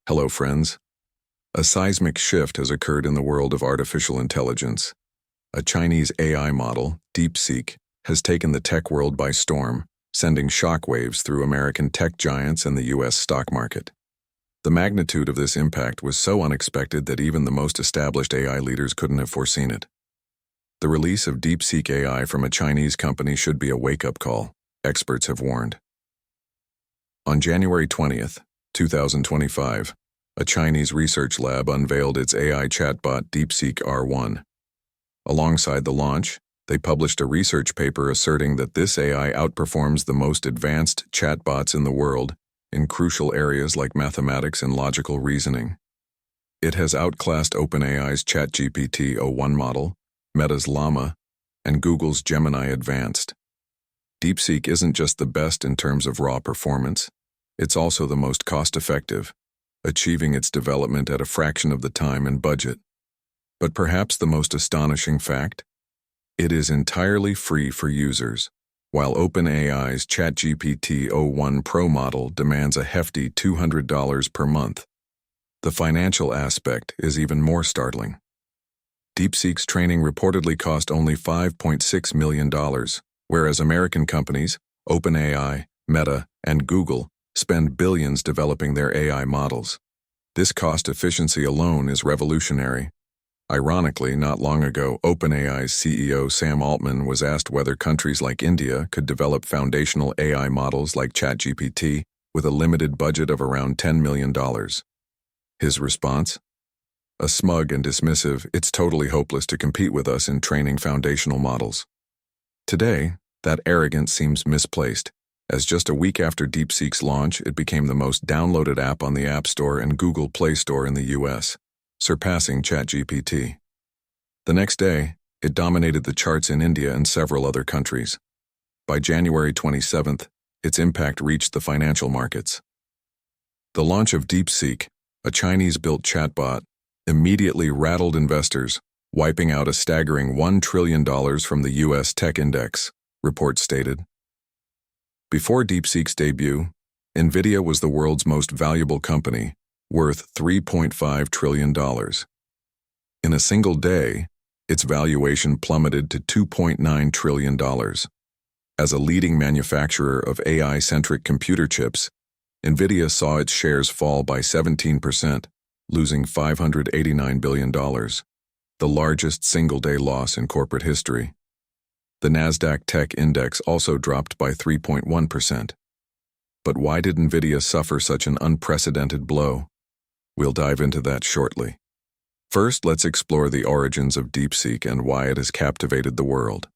Hello, friends. A seismic shift has occurred in the world of artificial intelligence. A Chinese AI model, Deepseek, has taken the tech world by storm, sending shockwaves through American tech giants and the U.S. stock market. The magnitude of this impact was so unexpected that even the most established AI leaders couldn't have foreseen it. The release of Deepseek AI from a Chinese company should be a wake-up call, experts have warned. On January 20th, 2025, a Chinese research lab unveiled its AI chatbot Deepseek R1. Alongside the launch, they published a research paper asserting that this AI outperforms the most advanced chatbots in the world in crucial areas like mathematics and logical reasoning. It has outclassed OpenAI's ChatGPT o1 model, Meta's Llama, and Google's Gemini Advanced. Deepseek isn't just the best in terms of raw performance, it's also the most cost-effective, achieving its development at a fraction of the time and budget. But perhaps the most astonishing fact? It is entirely free for users, while OpenAI's ChatGPT o1 Pro model demands a hefty $200 per month. The financial aspect is even more startling. Deepseek's training reportedly cost only $5.6 million, whereas American companies, OpenAI, Meta, and Google, spend billions developing their AI models. This cost efficiency alone is revolutionary. Ironically, not long ago, OpenAI's CEO Sam Altman was asked whether countries like India could develop foundational AI models like ChatGPT with a limited budget of around $10 million. His response? A smug and dismissive, "It's totally hopeless to compete with us in training foundational models." Today, that arrogance seems misplaced, as just a week after Deepseek's launch, it became the most downloaded app on the App Store and Google Play Store in the US, surpassing ChatGPT. The next day, it dominated the charts in India and several other countries. By January 27th, its impact reached the financial markets. The launch of Deepseek, a Chinese-built chatbot, immediately rattled investors, wiping out a staggering $1 trillion from the US tech index, reports stated. Before Deepseek's debut, NVIDIA was the world's most valuable company, worth $3.5 trillion. In a single day, its valuation plummeted to $2.9 trillion. As a leading manufacturer of AI-centric computer chips, NVIDIA saw its shares fall by 17%, losing $589 billion, the largest single-day loss in corporate history. The Nasdaq Tech Index also dropped by 3.1%. But why did NVIDIA suffer such an unprecedented blow? We'll dive into that shortly. First, let's explore the origins of Deepseek and why it has captivated the world.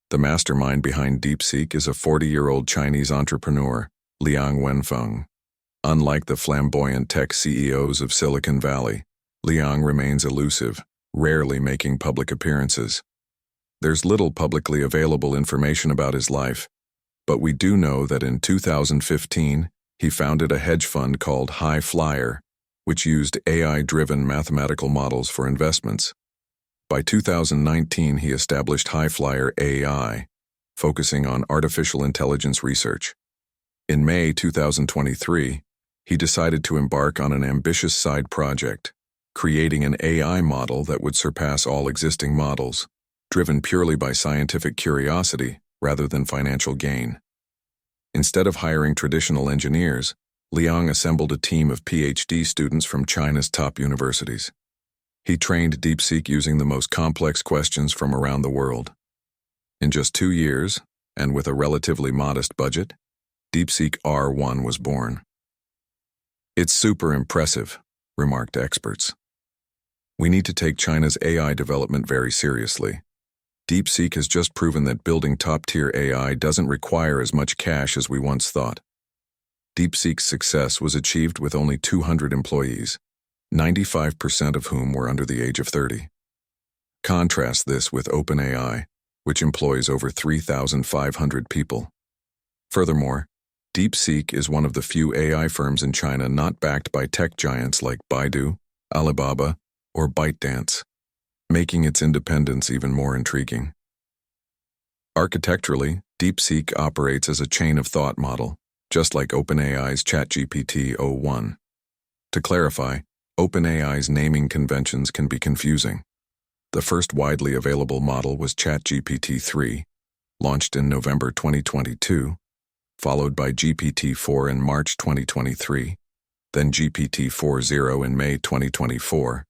The mastermind behind Deepseek is a 40-year-old Chinese entrepreneur, Liang Wenfeng. Unlike the flamboyant tech CEOs of Silicon Valley, Liang remains elusive, rarely making public appearances. There's little publicly available information about his life, but we do know that in 2015, he founded a hedge fund called High Flyer, which used AI-driven mathematical models for investments. By 2019, he established High Flyer AI, focusing on artificial intelligence research. In May 2023, he decided to embark on an ambitious side project, creating an AI model that would surpass all existing models, driven purely by scientific curiosity rather than financial gain. Instead of hiring traditional engineers, Liang assembled a team of PhD students from China's top universities. He trained Deepseek using the most complex questions from around the world. In just 2 years, and with a relatively modest budget, Deepseek R1 was born. "It's super impressive," remarked experts. "We need to take China's AI development very seriously. Deepseek has just proven that building top-tier AI doesn't require as much cash as we once thought." Deepseek's success was achieved with only 200 employees, 95% of whom were under the age of 30. Contrast this with OpenAI, which employs over 3,500 people. Furthermore, Deepseek is one of the few AI firms in China not backed by tech giants like Baidu, Alibaba, or ByteDance, making its independence even more intriguing. Architecturally, Deepseek operates as a chain-of-thought model, just like OpenAI's ChatGPT o1. To clarify, OpenAI's naming conventions can be confusing. The first widely available model was ChatGPT 3, launched in November 2022, followed by GPT-4 in March 2023, then GPT-4.0 in May 2024,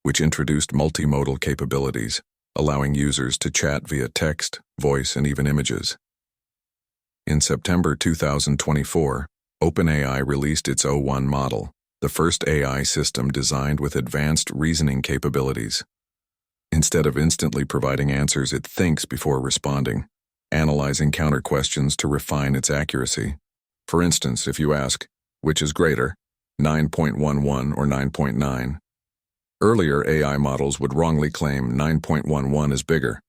which introduced multimodal capabilities, allowing users to chat via text, voice, and even images. In September 2024, OpenAI released its O1 model, the first AI system designed with advanced reasoning capabilities. Instead of instantly providing answers, it thinks before responding, analyzing counter-questions to refine its accuracy. For instance, if you ask, which is greater, 9.11 or 9.9? Earlier AI models would wrongly claim 9.11 is bigger.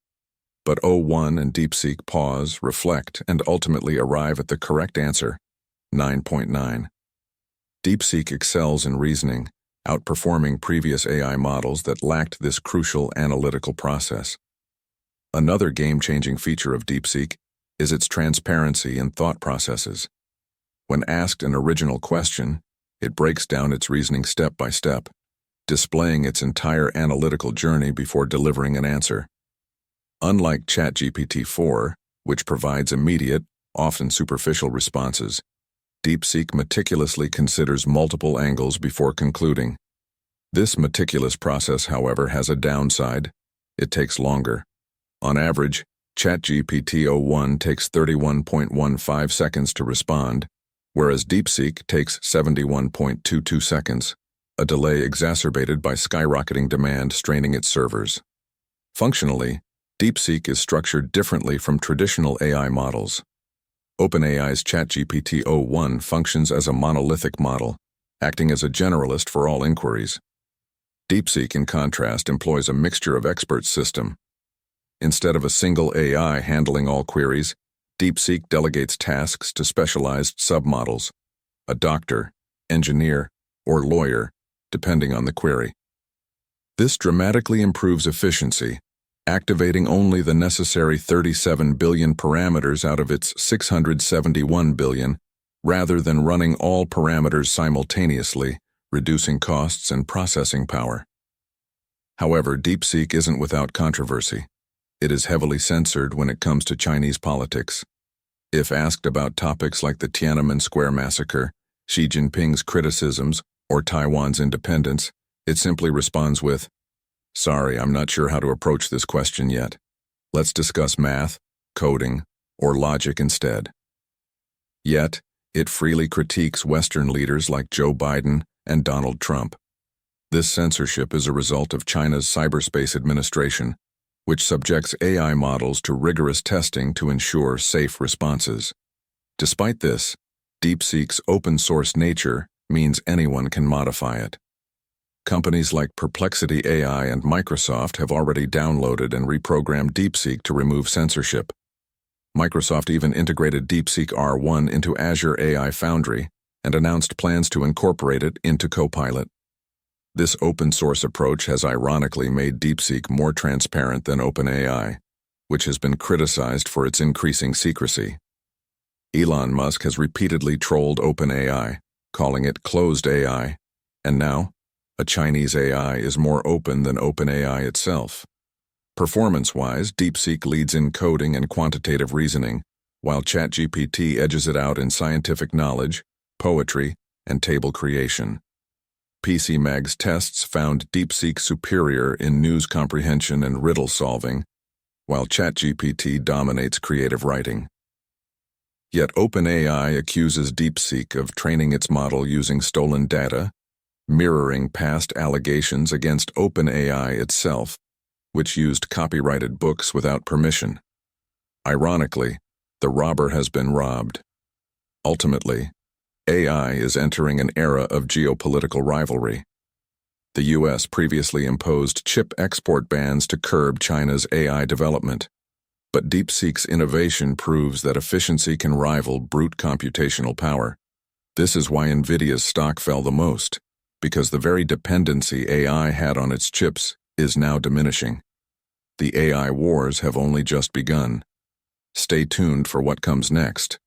But O1 and Deepseek pause, reflect, and ultimately arrive at the correct answer, 9.9. Deepseek excels in reasoning, outperforming previous AI models that lacked this crucial analytical process. Another game-changing feature of Deepseek is its transparency in thought processes. When asked an original question, it breaks down its reasoning step by step, displaying its entire analytical journey before delivering an answer. Unlike ChatGPT-4, which provides immediate, often superficial responses, Deepseek meticulously considers multiple angles before concluding. This meticulous process, however, has a downside. It takes longer. On average, ChatGPT-O1 takes 31.15 seconds to respond, whereas Deepseek takes 71.22 seconds, a delay exacerbated by skyrocketing demand straining its servers. Functionally, Deepseek is structured differently from traditional AI models. OpenAI's ChatGPT-O1 functions as a monolithic model, acting as a generalist for all inquiries. Deepseek, in contrast, employs a mixture of experts system. Instead of a single AI handling all queries, Deepseek delegates tasks to specialized submodels, a doctor, engineer, or lawyer, depending on the query. This dramatically improves efficiency, activating only the necessary 37 billion parameters out of its 671 billion, rather than running all parameters simultaneously, reducing costs and processing power. However, Deepseek isn't without controversy. It is heavily censored when it comes to Chinese politics. If asked about topics like the Tiananmen Square massacre, Xi Jinping's criticisms, or Taiwan's independence, it simply responds with, "Sorry, I'm not sure how to approach this question yet. Let's discuss math, coding, or logic instead." Yet, it freely critiques Western leaders like Joe Biden and Donald Trump. This censorship is a result of China's cyberspace administration, which subjects AI models to rigorous testing to ensure safe responses. Despite this, Deepseek's open-source nature means anyone can modify it. Companies like Perplexity AI and Microsoft have already downloaded and reprogrammed Deepseek to remove censorship. Microsoft even integrated Deepseek R1 into Azure AI Foundry and announced plans to incorporate it into Copilot. This open-source approach has ironically made Deepseek more transparent than OpenAI, which has been criticized for its increasing secrecy. Elon Musk has repeatedly trolled OpenAI, calling it closed AI, and now, a Chinese AI is more open than OpenAI itself. Performance-wise, Deepseek leads in coding and quantitative reasoning, while ChatGPT edges it out in scientific knowledge, poetry, and table creation. PCMag's tests found Deepseek superior in news comprehension and riddle solving, while ChatGPT dominates creative writing. Yet OpenAI accuses Deepseek of training its model using stolen data, mirroring past allegations against OpenAI itself, which used copyrighted books without permission. Ironically, the robber has been robbed. Ultimately, AI is entering an era of geopolitical rivalry. The U.S. previously imposed chip export bans to curb China's AI development, but Deepseek's innovation proves that efficiency can rival brute computational power. This is why NVIDIA's stock fell the most, because the very dependency AI had on its chips is now diminishing. The AI wars have only just begun. Stay tuned for what comes next.